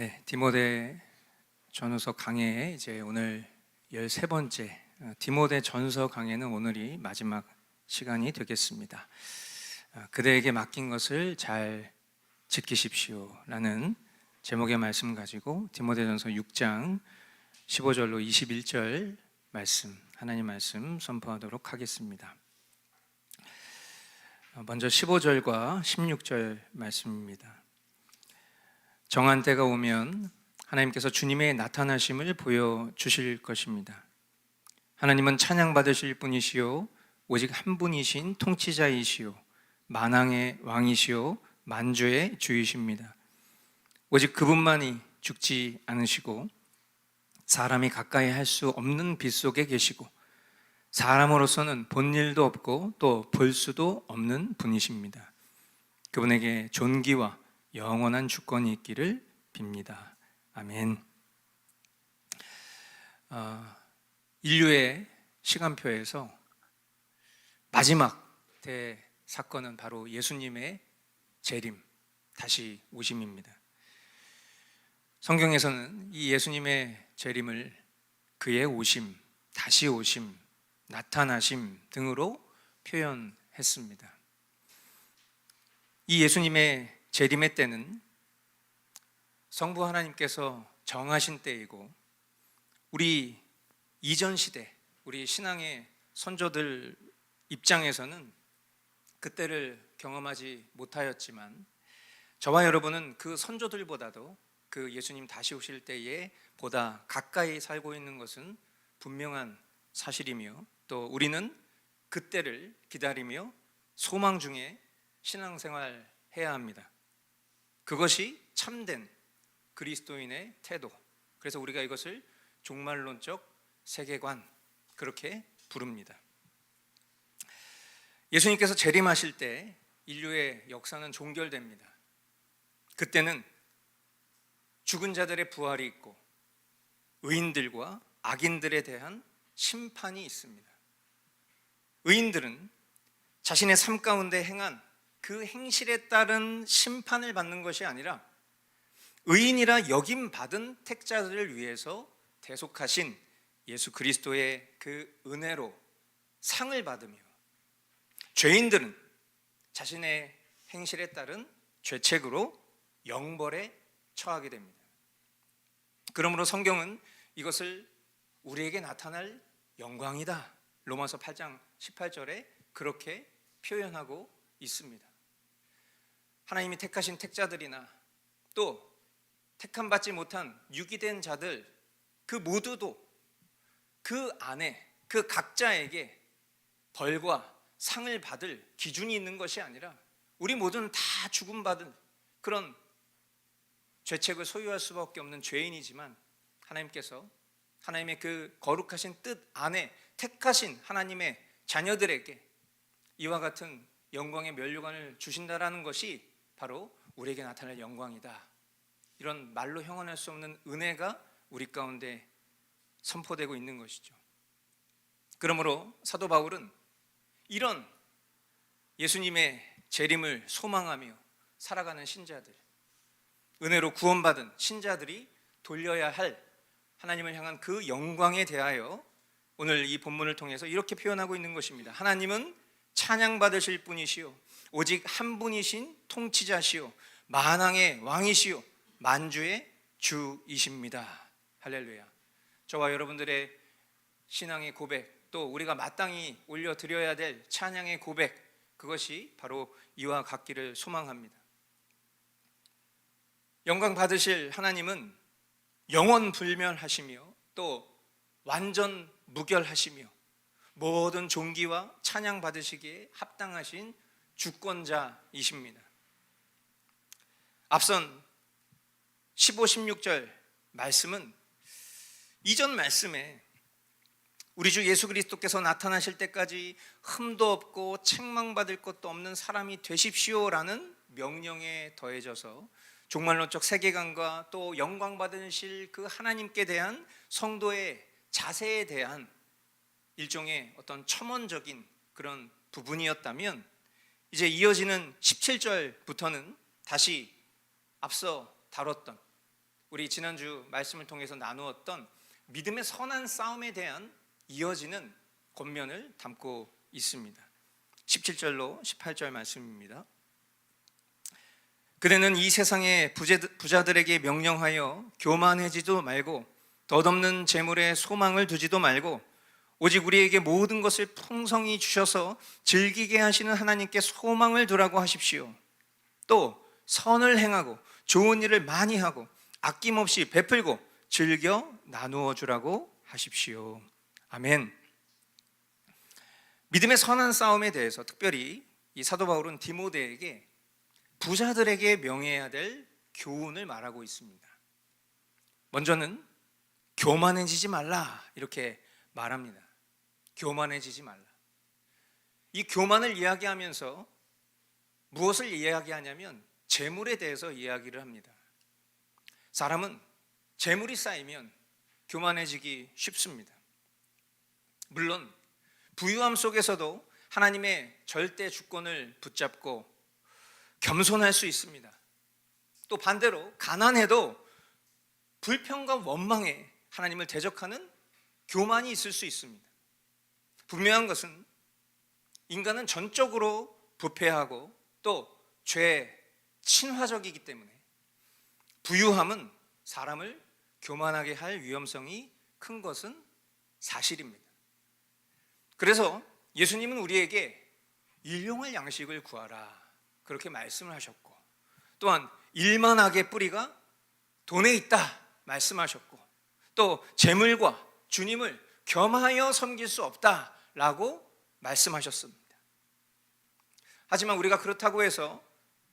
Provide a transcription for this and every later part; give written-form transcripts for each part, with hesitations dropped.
네, 디모데 전후서 강해 이제 오늘 13번째 디모데 전서 강해는 오늘이 마지막 시간이 되겠습니다. 그대에게 맡긴 것을 잘 지키십시오 라는 제목의 말씀 가지고 디모데 전서 6장 15절로 21절 말씀, 하나님 말씀 선포하도록 하겠습니다. 먼저 15절과 16절 말씀입니다. 정한 때가 오면 하나님께서 주님의 나타나심을 보여주실 것입니다. 하나님은 찬양받으실 분이시요 오직 한 분이신 통치자이시요 만왕의 왕이시요 만주의 주이십니다. 오직 그분만이 죽지 않으시고 사람이 가까이 할 수 없는 빛 속에 계시고 사람으로서는 본 일도 없고 또 볼 수도 없는 분이십니다. 그분에게 존귀와 영원한 주권이 있기를 빕니다. 아멘. 인류의 시간표에서 마지막 대사건은 바로 예수님의 재림, 다시 오심입니다. 성경에서는 이 예수님의 재림을 그의 오심, 다시 오심, 나타나심 등으로 표현했습니다. 이 예수님의 재림의 때는 성부 하나님께서 정하신 때이고 우리 이전 시대, 우리 신앙의 선조들 입장에서는 그때를 경험하지 못하였지만 저와 여러분은 그 선조들보다도 그 예수님 다시 오실 때에 보다 가까이 살고 있는 것은 분명한 사실이며 또 우리는 그때를 기다리며 소망 중에 신앙생활 해야 합니다. 그것이 참된 그리스도인의 태도. 그래서 우리가 이것을 종말론적 세계관 그렇게 부릅니다. 예수님께서 재림하실 때 인류의 역사는 종결됩니다. 그때는 죽은 자들의 부활이 있고 의인들과 악인들에 대한 심판이 있습니다. 의인들은 자신의 삶 가운데 행한 그 행실에 따른 심판을 받는 것이 아니라 의인이라 여김받은 택자들을 위해서 대속하신 예수 그리스도의 그 은혜로 상을 받으며 죄인들은 자신의 행실에 따른 죄책으로 영벌에 처하게 됩니다. 그러므로 성경은 이것을 우리에게 나타날 영광이다, 로마서 8장 18절에 그렇게 표현하고 있습니다. 하나님이 택하신 택자들이나 또 택함받지 못한 유기된 자들 그 모두도 그 안에 그 각자에게 벌과 상을 받을 기준이 있는 것이 아니라 우리 모두는 다 죽음받은 그런 죄책을 소유할 수밖에 없는 죄인이지만 하나님께서 하나님의 그 거룩하신 뜻 안에 택하신 하나님의 자녀들에게 이와 같은 영광의 면류관을 주신다라는 것이 바로 우리에게 나타날 영광이다. 이런 말로 형언할 수 없는 은혜가 우리 가운데 선포되고 있는 것이죠. 그러므로 사도 바울은 이런 예수님의 재림을 소망하며 살아가는 신자들, 은혜로 구원받은 신자들이 돌려야 할 하나님을 향한 그 영광에 대하여 오늘 이 본문을 통해서 이렇게 표현하고 있는 것입니다. 하나님은 찬양받으실 분이시요 오직 한 분이신 통치자시요 만왕의 왕이시요 만주의 주이십니다. 할렐루야. 저와 여러분들의 신앙의 고백, 또 우리가 마땅히 올려드려야 될 찬양의 고백, 그것이 바로 이와 같기를 소망합니다. 영광 받으실 하나님은 영원불멸하시며 또 완전 무결하시며 모든 존귀와 찬양 받으시기에 합당하신 주권자이십니다. 앞선 15, 16절 말씀은 이전 말씀에 우리 주 예수 그리스도께서 나타나실 때까지 흠도 없고 책망받을 것도 없는 사람이 되십시오라는 명령에 더해져서 종말론적 세계관과 또 영광 받으실 그 하나님께 대한 성도의 자세에 대한 일종의 어떤 첨언적인 그런 부분이었다면 이제 이어지는 17절부터는 다시 앞서 다뤘던 우리 지난주 말씀을 통해서 나누었던 믿음의 선한 싸움에 대한 이어지는 권면을 담고 있습니다. 17절로 18절 말씀입니다. 그대는 이 세상의 부자들에게 명령하여 교만해지도 말고 덧없는 재물에 소망을 두지도 말고 오직 우리에게 모든 것을 풍성히 주셔서 즐기게 하시는 하나님께 소망을 두라고 하십시오. 또 선을 행하고 좋은 일을 많이 하고 아낌없이 베풀고 즐겨 나누어 주라고 하십시오. 아멘. 믿음의 선한 싸움에 대해서 특별히 이 사도 바울은 디모데에게 부자들에게 명해야 될 교훈을 말하고 있습니다. 먼저는 교만해지지 말라 이렇게 말합니다. 교만해지지 말라. 이 교만을 이야기하면서 무엇을 이야기하냐면 재물에 대해서 이야기를 합니다. 사람은 재물이 쌓이면 교만해지기 쉽습니다. 물론 부유함 속에서도 하나님의 절대 주권을 붙잡고 겸손할 수 있습니다. 또 반대로 가난해도 불평과 원망에 하나님을 대적하는 교만이 있을 수 있습니다. 분명한 것은 인간은 전적으로 부패하고 또 죄 친화적이기 때문에 부유함은 사람을 교만하게 할 위험성이 큰 것은 사실입니다. 그래서 예수님은 우리에게 일용할 양식을 구하라 그렇게 말씀을 하셨고, 또한 일만하게 뿌리가 돈에 있다 말씀하셨고, 또 재물과 주님을 겸하여 섬길 수 없다라고 말씀하셨습니다. 하지만 우리가 그렇다고 해서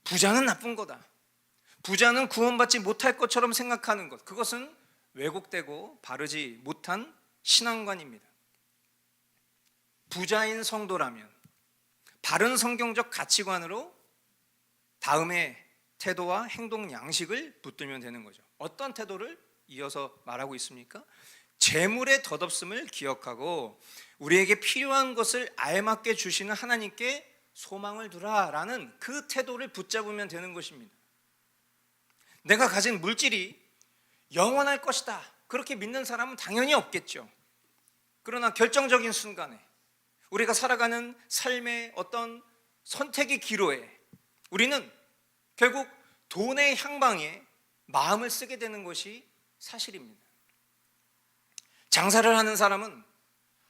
부자는 나쁜 거다, 부자는 구원받지 못할 것처럼 생각하는 것, 그것은 왜곡되고 바르지 못한 신앙관입니다. 부자인 성도라면 바른 성경적 가치관으로 다음의 태도와 행동 양식을 붙들면 되는 거죠. 어떤 태도를 이어서 말하고 있습니까? 재물의 덧없음을 기억하고 우리에게 필요한 것을 알맞게 주시는 하나님께 소망을 두라라는 그 태도를 붙잡으면 되는 것입니다. 내가 가진 물질이 영원할 것이다 그렇게 믿는 사람은 당연히 없겠죠. 그러나 결정적인 순간에 우리가 살아가는 삶의 어떤 선택의 기로에 우리는 결국 돈의 향방에 마음을 쓰게 되는 것이 사실입니다. 장사를 하는 사람은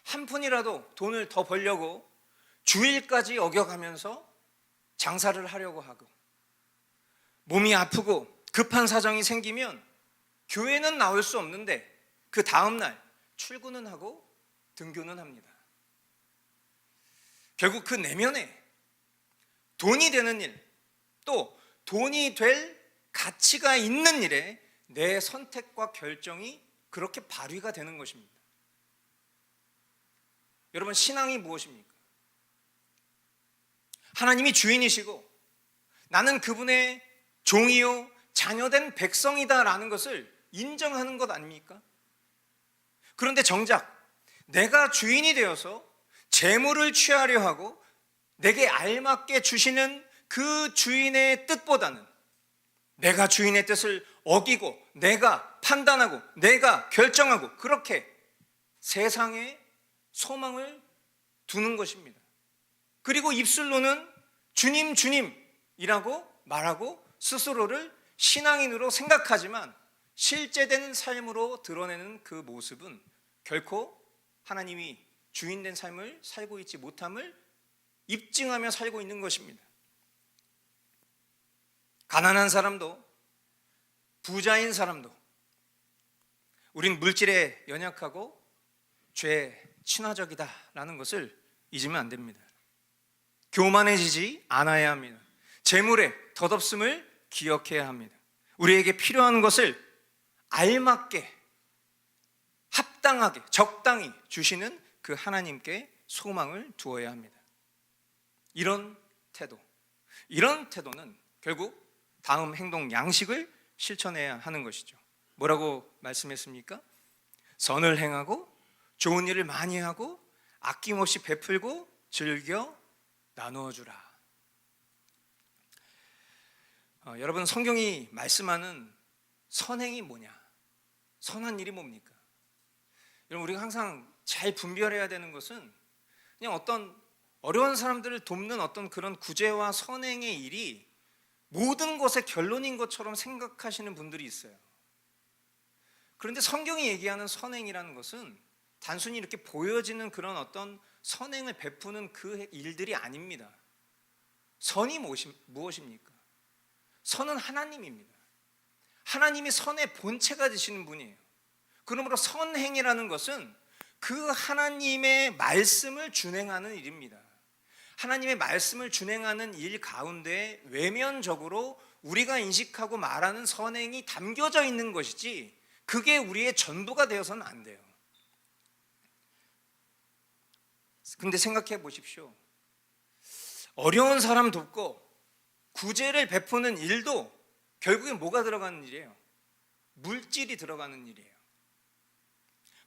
한 푼이라도 돈을 더 벌려고 주일까지 어겨가면서 장사를 하려고 하고, 몸이 아프고 급한 사정이 생기면 교회는 나올 수 없는데 그 다음날 출근은 하고 등교는 합니다. 결국 그 내면에 돈이 되는 일, 또 돈이 될 가치가 있는 일에 내 선택과 결정이 그렇게 발휘가 되는 것입니다. 여러분, 신앙이 무엇입니까? 하나님이 주인이시고 나는 그분의 종이요 자녀된 백성이다라는 것을 인정하는 것 아닙니까? 그런데 정작 내가 주인이 되어서 재물을 취하려 하고 내게 알맞게 주시는 그 주인의 뜻보다는 내가 주인의 뜻을 어기고 내가 판단하고 내가 결정하고 그렇게 세상에 소망을 두는 것입니다. 그리고 입술로는 주님 주님이라고 말하고 스스로를 신앙인으로 생각하지만 실제된 삶으로 드러내는 그 모습은 결코 하나님이 주인된 삶을 살고 있지 못함을 입증하며 살고 있는 것입니다. 가난한 사람도 부자인 사람도 우린 물질에 연약하고 죄에 친화적이다라는 것을 잊으면 안 됩니다. 교만해지지 않아야 합니다. 재물에 덧없음을 기억해야 합니다. 우리에게 필요한 것을 알맞게 합당하게 적당히 주시는 그 하나님께 소망을 두어야 합니다. 이런 태도는 결국 다음 행동 양식을 실천해야 하는 것이죠. 뭐라고 말씀했습니까? 선을 행하고 좋은 일을 많이 하고 아낌없이 베풀고 즐겨 나누어 주라. 여러분, 성경이 말씀하는 선행이 뭐냐? 선한 일이 뭡니까? 여러분, 우리가 항상 잘 분별해야 되는 것은 그냥 어떤 어려운 사람들을 돕는 어떤 그런 구제와 선행의 일이 모든 것의 결론인 것처럼 생각하시는 분들이 있어요. 그런데 성경이 얘기하는 선행이라는 것은 단순히 이렇게 보여지는 그런 어떤 선행을 베푸는 그 일들이 아닙니다. 선이 무엇입니까? 선은 하나님입니다. 하나님이 선의 본체가 되시는 분이에요. 그러므로 선행이라는 것은 그 하나님의 말씀을 준행하는 일입니다. 하나님의 말씀을 준행하는 일 가운데 외면적으로 우리가 인식하고 말하는 선행이 담겨져 있는 것이지 그게 우리의 전부가 되어서는 안 돼요. 근데 생각해 보십시오. 어려운 사람 돕고 구제를 베푸는 일도 결국엔 뭐가 들어가는 일이에요? 물질이 들어가는 일이에요.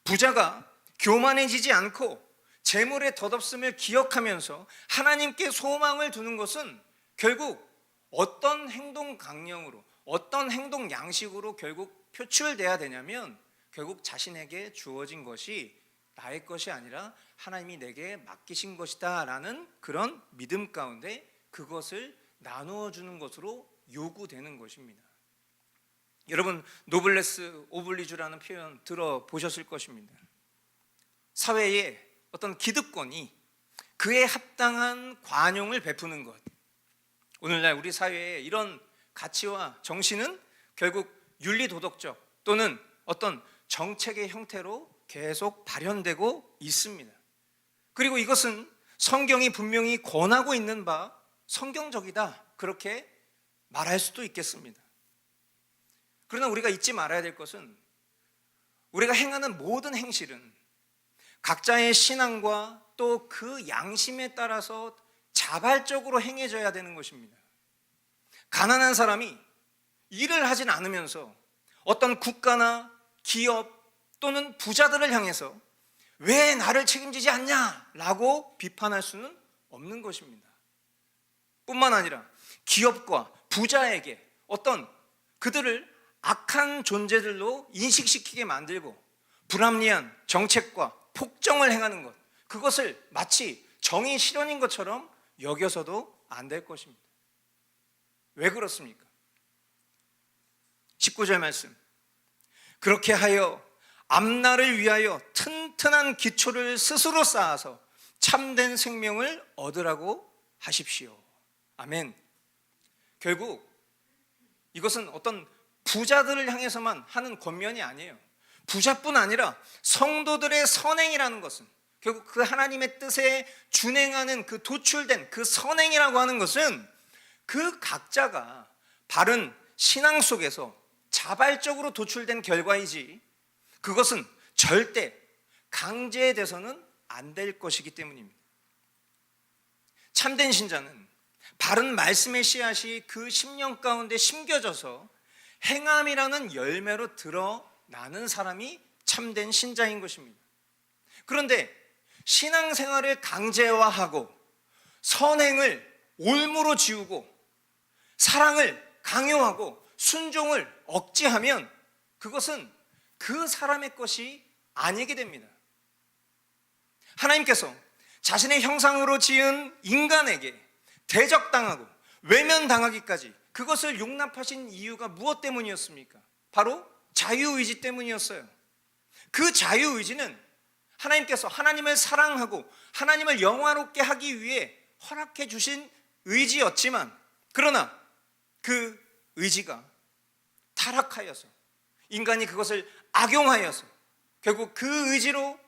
부자가 교만해지지 않고 재물의 덧없음을 기억하면서 하나님께 소망을 두는 것은 결국 어떤 행동 강령으로, 어떤 행동 양식으로 결국 표출돼야 되냐면 결국 자신에게 주어진 것이 나의 것이 아니라 하나님이 내게 맡기신 것이다 라는 그런 믿음 가운데 그것을 나누어 주는 것으로 요구되는 것입니다. 여러분, 노블레스 오블리주라는 표현 들어보셨을 것입니다. 사회에 어떤 기득권이 그에 합당한 관용을 베푸는 것. 오늘날 우리 사회에 이런 가치와 정신은 결국 윤리도덕적 또는 어떤 정책의 형태로 계속 발현되고 있습니다. 그리고 이것은 성경이 분명히 권하고 있는 바 성경적이다, 그렇게 말할 수도 있겠습니다. 그러나 우리가 잊지 말아야 될 것은 우리가 행하는 모든 행실은 각자의 신앙과 또 그 양심에 따라서 자발적으로 행해져야 되는 것입니다. 가난한 사람이 일을 하진 않으면서 어떤 국가나 기업 또는 부자들을 향해서 왜 나를 책임지지 않냐라고 비판할 수는 없는 것입니다. 뿐만 아니라 기업과 부자에게 어떤 그들을 악한 존재들로 인식시키게 만들고 불합리한 정책과 폭정을 행하는 것, 그것을 마치 정의 실현인 것처럼 여겨서도 안 될 것입니다. 왜 그렇습니까? 19절 말씀, 그렇게 하여 앞날을 위하여 튼튼한 기초를 스스로 쌓아서 참된 생명을 얻으라고 하십시오. 아멘. 결국 이것은 어떤 부자들을 향해서만 하는 권면이 아니에요. 부자뿐 아니라 성도들의 선행이라는 것은 결국 그 하나님의 뜻에 준행하는 그 도출된 그 선행이라고 하는 것은 그 각자가 바른 신앙 속에서 자발적으로 도출된 결과이지 그것은 절대 강제돼서는 안 될 것이기 때문입니다. 참된 신자는 바른 말씀의 씨앗이 그 심령 가운데 심겨져서 행함이라는 열매로 드러나는 사람이 참된 신자인 것입니다. 그런데 신앙생활을 강제화하고 선행을 올무로 지우고 사랑을 강요하고 순종을 억제하면 그것은 그 사람의 것이 아니게 됩니다. 하나님께서 자신의 형상으로 지은 인간에게 대적당하고 외면당하기까지 그것을 용납하신 이유가 무엇 때문이었습니까? 바로 자유의지 때문이었어요. 그 자유의지는 하나님께서 하나님을 사랑하고 하나님을 영화롭게 하기 위해 허락해 주신 의지였지만 그러나 그 의지가 타락하여서 인간이 그것을 악용하여서 결국 그 의지로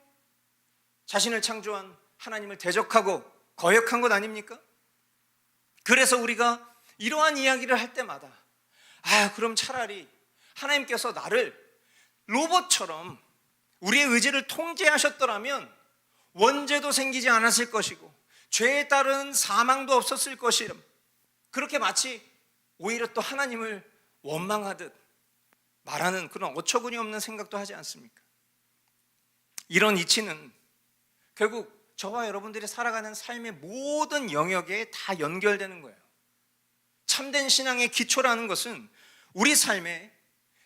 자신을 창조한 하나님을 대적하고 거역한 것 아닙니까? 그래서 우리가 이러한 이야기를 할 때마다 그럼 차라리 하나님께서 나를 로봇처럼 우리의 의지를 통제하셨더라면 원죄도 생기지 않았을 것이고 죄에 따른 사망도 없었을 것이라 그렇게 마치 오히려 또 하나님을 원망하듯 말하는 그런 어처구니 없는 생각도 하지 않습니까? 이런 이치는 결국 저와 여러분들이 살아가는 삶의 모든 영역에 다 연결되는 거예요. 참된 신앙의 기초라는 것은 우리 삶에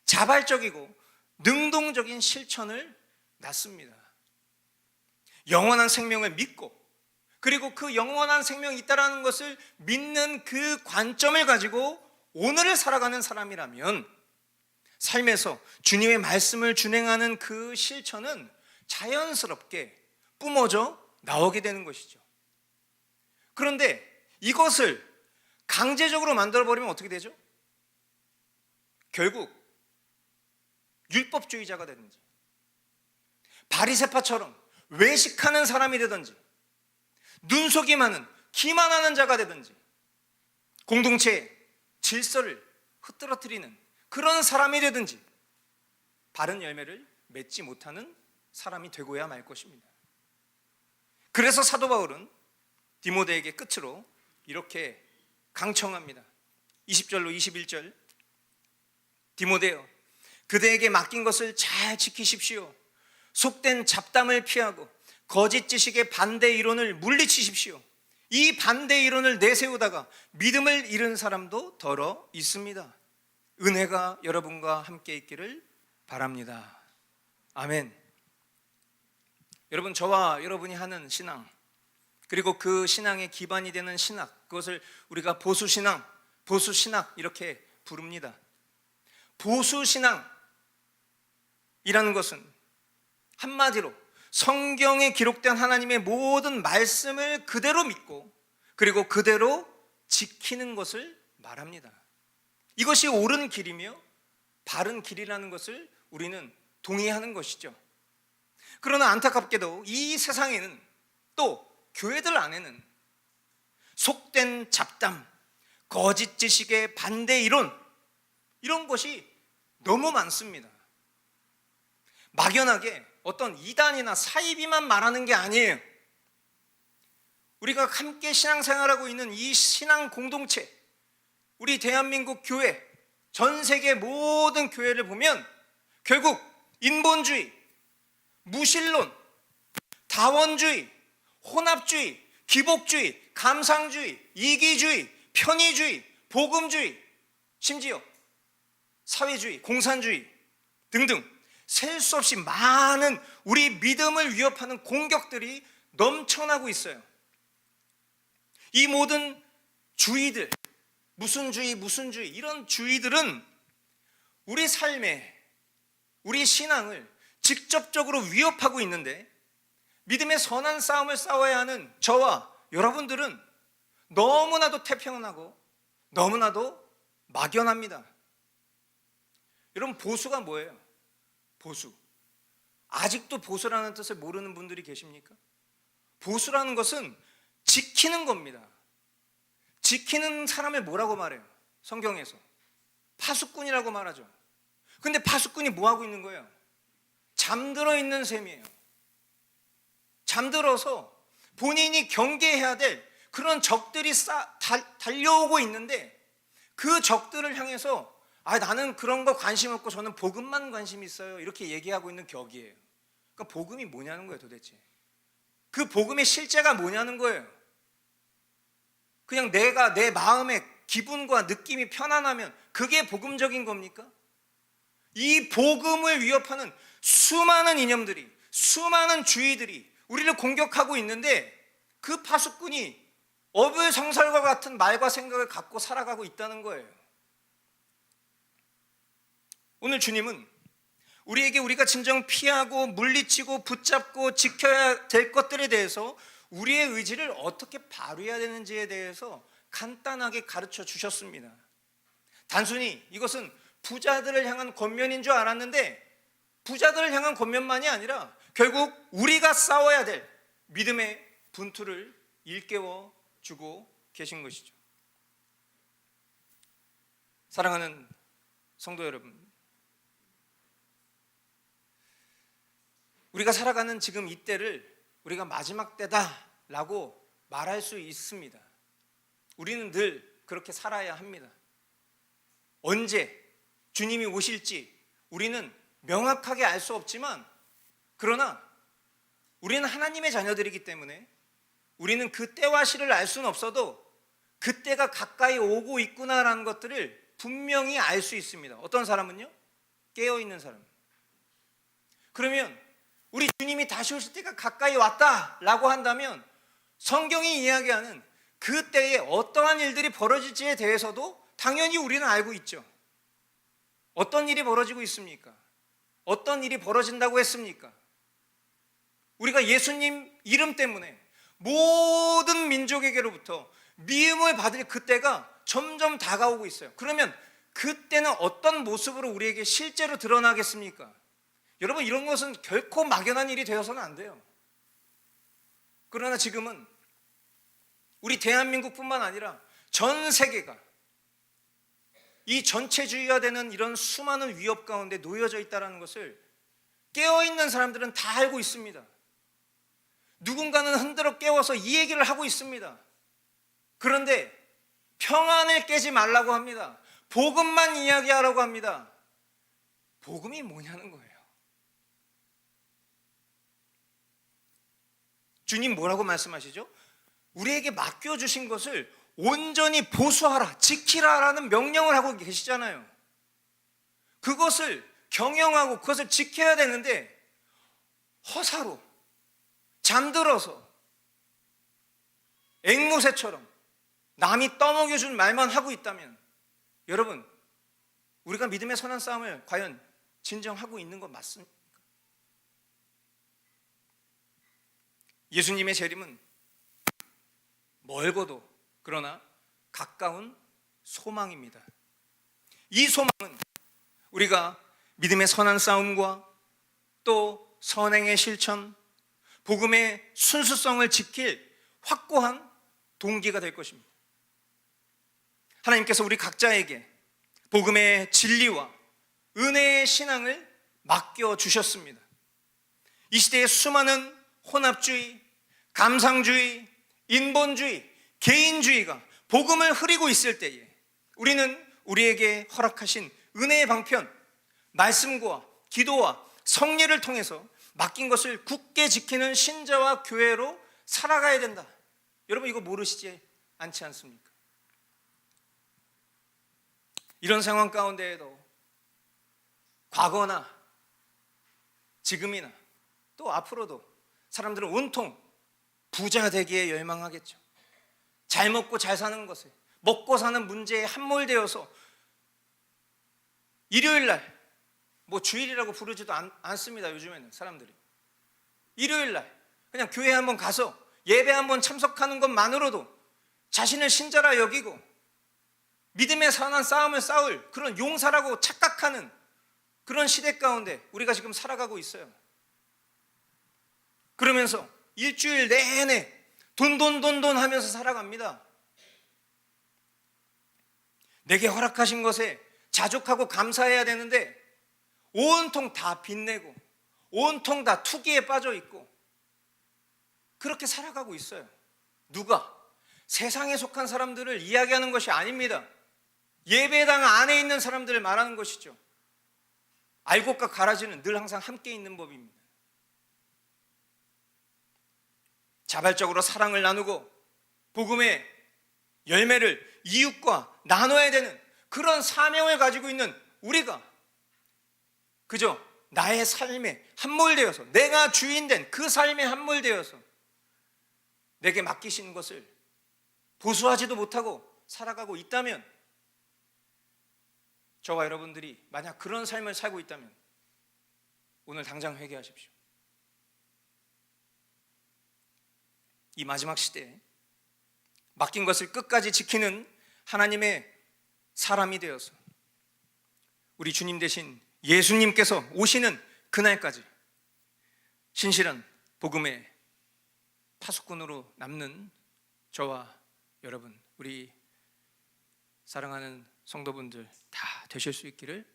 자발적이고 능동적인 실천을 낳습니다. 영원한 생명을 믿고, 그리고 그 영원한 생명이 있다는 것을 믿는 그 관점을 가지고 오늘을 살아가는 사람이라면 삶에서 주님의 말씀을 준행하는 그 실천은 자연스럽게 뿜어져 나오게 되는 것이죠. 그런데 이것을 강제적으로 만들어버리면 어떻게 되죠? 결국 율법주의자가 되든지, 바리새파처럼 외식하는 사람이 되든지, 눈속이 많은 기만하는 자가 되든지, 공동체의 질서를 흐트러뜨리는 그런 사람이 되든지 바른 열매를 맺지 못하는 사람이 되고야 말 것입니다. 그래서 사도 바울은 디모데에게 끝으로 이렇게 강청합니다. 20절로 21절, 디모데여, 그대에게 맡긴 것을 잘 지키십시오. 속된 잡담을 피하고 거짓 지식의 반대 이론을 물리치십시오. 이 반대 이론을 내세우다가 믿음을 잃은 사람도 더러 있습니다. 은혜가 여러분과 함께 있기를 바랍니다. 아멘. 여러분, 저와 여러분이 하는 신앙, 그리고 그 신앙의 기반이 되는 신학, 그것을 우리가 보수신앙, 보수신학 이렇게 부릅니다. 보수신앙이라는 것은 한마디로 성경에 기록된 하나님의 모든 말씀을 그대로 믿고 그리고 그대로 지키는 것을 말합니다. 이것이 옳은 길이며 바른 길이라는 것을 우리는 동의하는 것이죠. 그러나 안타깝게도 이 세상에는, 또 교회들 안에는 속된 잡담, 거짓 지식의 반대 이론, 이런 것이 너무 많습니다. 막연하게 어떤 이단이나 사이비만 말하는 게 아니에요. 우리가 함께 신앙생활하고 있는 이 신앙 공동체, 우리 대한민국 교회, 전 세계 모든 교회를 보면 결국 인본주의, 무신론, 다원주의, 혼합주의, 기복주의, 감상주의, 이기주의, 편의주의, 복음주의, 심지어 사회주의, 공산주의 등등 셀 수 없이 많은 우리 믿음을 위협하는 공격들이 넘쳐나고 있어요. 이 모든 주의들, 무슨 주의 이런 주의들은 우리 삶에, 우리 신앙을 직접적으로 위협하고 있는데, 믿음의 선한 싸움을 싸워야 하는 저와 여러분들은 너무나도 태평하고 너무나도 막연합니다. 여러분, 보수가 뭐예요? 보수. 아직도 보수라는 뜻을 모르는 분들이 계십니까? 보수라는 것은 지키는 겁니다. 지키는 사람을 뭐라고 말해요? 성경에서 파수꾼이라고 말하죠. 근데 파수꾼이 뭐 하고 있는 거예요? 잠들어 있는 셈이에요. 잠들어서 본인이 경계해야 될 그런 적들이 달려오고 있는데, 그 적들을 향해서 나는 그런 거 관심 없고 저는 복음만 관심 있어요, 이렇게 얘기하고 있는 격이에요. 그러니까 복음이 뭐냐는 거예요 도대체. 그 복음의 실제가 뭐냐는 거예요. 그냥 내가 내 마음의 기분과 느낌이 편안하면 그게 복음적인 겁니까? 이 복음을 위협하는 수많은 이념들이, 수많은 주의들이 우리를 공격하고 있는데, 그 파수꾼이 어불성설과 같은 말과 생각을 갖고 살아가고 있다는 거예요. 오늘 주님은 우리에게 우리가 진정 피하고 물리치고 붙잡고 지켜야 될 것들에 대해서 우리의 의지를 어떻게 발휘해야 되는지에 대해서 간단하게 가르쳐 주셨습니다. 단순히 이것은 부자들을 향한 권면인 줄 알았는데, 부자들을 향한 권면만이 아니라 결국 우리가 싸워야 될 믿음의 분투를 일깨워 주고 계신 것이죠. 사랑하는 성도 여러분, 우리가 살아가는 지금 이때를 우리가 마지막 때다라고 말할 수 있습니다. 우리는 늘 그렇게 살아야 합니다. 언제 주님이 오실지 우리는 명확하게 알 수 없지만, 그러나 우리는 하나님의 자녀들이기 때문에 우리는 그 때와 시를 알 수는 없어도 그 때가 가까이 오고 있구나라는 것들을 분명히 알 수 있습니다. 어떤 사람은요, 깨어있는 사람. 그러면 우리 주님이 다시 오실 때가 가까이 왔다라고 한다면 성경이 이야기하는 그때에 어떠한 일들이 벌어질지에 대해서도 당연히 우리는 알고 있죠. 어떤 일이 벌어지고 있습니까? 어떤 일이 벌어진다고 했습니까? 우리가 예수님 이름 때문에 모든 민족에게로부터 미움을 받을 그때가 점점 다가오고 있어요. 그러면 그때는 어떤 모습으로 우리에게 실제로 드러나겠습니까? 여러분, 이런 것은 결코 막연한 일이 되어서는 안 돼요. 그러나 지금은 우리 대한민국뿐만 아니라 전 세계가 이 전체주의화되는 이런 수많은 위협 가운데 놓여져 있다는 것을 깨어있는 사람들은 다 알고 있습니다. 누군가는 흔들어 깨워서 이 얘기를 하고 있습니다. 그런데 평안을 깨지 말라고 합니다. 복음만 이야기하라고 합니다. 복음이 뭐냐는 거예요. 주님 뭐라고 말씀하시죠? 우리에게 맡겨주신 것을 온전히 보수하라, 지키라라는 명령을 하고 계시잖아요. 그것을 경영하고 그것을 지켜야 되는데 허사로 잠들어서 앵무새처럼 남이 떠먹여준 말만 하고 있다면 여러분, 우리가 믿음의 선한 싸움을 과연 진정하고 있는 것 맞습니까? 예수님의 재림은 멀고도 그러나 가까운 소망입니다. 이 소망은 우리가 믿음의 선한 싸움과 또 선행의 실천, 복음의 순수성을 지킬 확고한 동기가 될 것입니다. 하나님께서 우리 각자에게 복음의 진리와 은혜의 신앙을 맡겨주셨습니다. 이 시대의 수많은 혼합주의, 감상주의, 인본주의, 개인주의가 복음을 흐리고 있을 때에 우리는 우리에게 허락하신 은혜의 방편, 말씀과 기도와 성례를 통해서 맡긴 것을 굳게 지키는 신자와 교회로 살아가야 된다. 여러분, 이거 모르시지 않지 않습니까? 이런 상황 가운데에도 과거나 지금이나 또 앞으로도 사람들은 온통 부자 되기에 열망하겠죠. 잘 먹고 잘 사는 것에, 먹고 사는 문제에 함몰되어서 일요일날, 뭐 주일이라고 부르지도 않습니다. 요즘에는 사람들이 일요일날 그냥 교회 한번 가서 예배 한번 참석하는 것만으로도 자신을 신자라 여기고 믿음의 선한 싸움을 싸울 그런 용사라고 착각하는 그런 시대 가운데 우리가 지금 살아가고 있어요. 그러면서 일주일 내내 돈 하면서 살아갑니다. 내게 허락하신 것에 자족하고 감사해야 되는데 온통 다 빚내고 온통 다 투기에 빠져 있고 그렇게 살아가고 있어요. 누가? 세상에 속한 사람들을 이야기하는 것이 아닙니다. 예배당 안에 있는 사람들을 말하는 것이죠. 알곡과 가라지는 늘 항상 함께 있는 법입니다. 자발적으로 사랑을 나누고 복음의 열매를 이웃과 나눠야 되는 그런 사명을 가지고 있는 우리가 그저 나의 삶에 함몰되어서 내가 주인된 그 삶에 함몰되어서 내게 맡기신 것을 보수하지도 못하고 살아가고 있다면 저와 여러분들이 만약 그런 삶을 살고 있다면 오늘 당장 회개하십시오. 이 마지막 시대에 맡긴 것을 끝까지 지키는 하나님의 사람이 되어서 우리 주님 대신 예수님께서 오시는 그날까지 신실한 복음의 파수꾼으로 남는 저와 여러분, 우리 사랑하는 성도분들 다 되실 수 있기를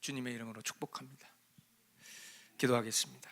주님의 이름으로 축복합니다. 기도하겠습니다.